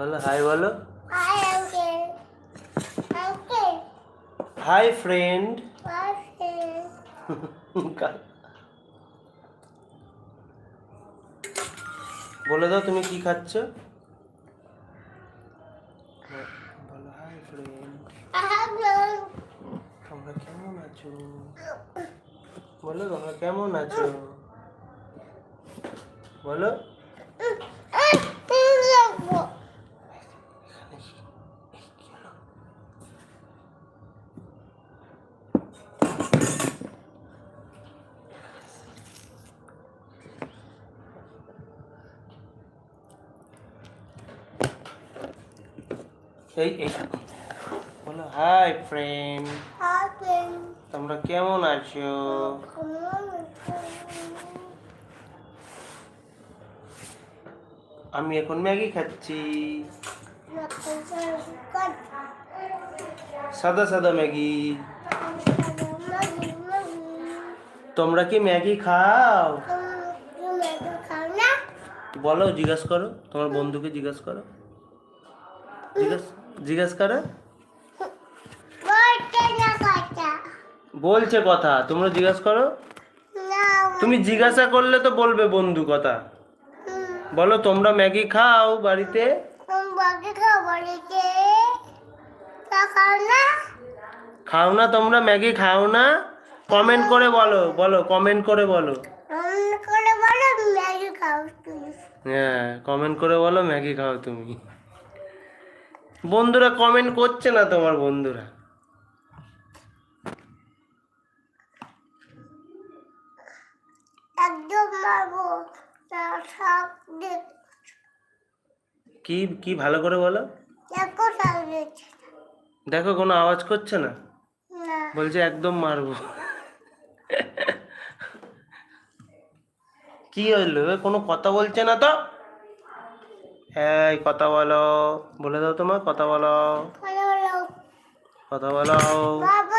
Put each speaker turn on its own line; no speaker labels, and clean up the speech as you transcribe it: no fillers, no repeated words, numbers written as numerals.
বলো হাই বলো।
Hi, Uncle. Uncle.
Hi friend.
Hi, friend.
বলে দাও তুমি কি খাচ্ছ। বলো হাই ফ্রেন্ড।
Hello.
তোমরা কেমন আছো? বলো তোমরা কেমন আছো? বলো। এই এই বলো হাই ফ্রেন্ড।
Hi, friend.
তোমরা কেমন আছো?
Come on.
আমি এখন ম্যাগি খাচ্ছি, সাদা সাদা ম্যাগি। তোমরা কি ম্যাগি খাও? বলো, জিজ্ঞাসা করো, তোমার বন্ধুকে জিজ্ঞাসা করো, জিজ্ঞাসা করো। বলছে কথা, তোমরা জিজ্ঞাসা করো। তুমি জিজ্ঞাসা করলে তো বলবে বন্ধু কথা। বলো তোমরা ম্যাগি খাও বাড়িতে? খাও না তোমরা ম্যাগি খাও না? কমেন্ট করে বলো, বলো কমেন্ট করে বলো। হ্যাঁ, কমেন্ট করে বলো ম্যাগি খাও তুমি। বন্ধুরা কমেন্ট করছে না, তোমার বন্ধুরা।
একদম মারবো সব
কি কি ভালো করে বলো।
দেখো
দেখো কোনো আওয়াজ করছে না,
না
বলছে একদম মারবো। কি হইলো, কোনো কথা বলছে না তো। এই কথা বলো, বলে দাও তোমার কথা বলো,
ভালো ভালো
কথা বলো।
বাবা